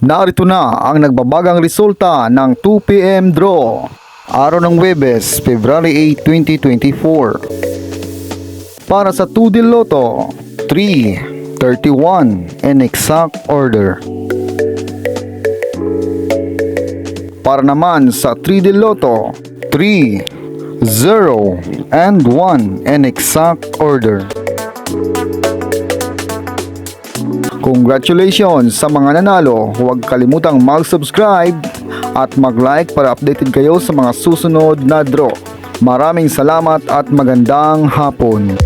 Narito na ang nagbabagang resulta ng 2 PM draw. Araw ng Huwebes, February 8, 2024. Para sa 2 Del Lotto, 3, 31 in exact order. Para naman sa 3 Del Lotto, 3, 0 and 1 in exact order. Congratulations sa mga nanalo. Huwag kalimutang mag-subscribe at mag-like para updated kayo sa mga susunod na draw. Maraming salamat at magandang hapon.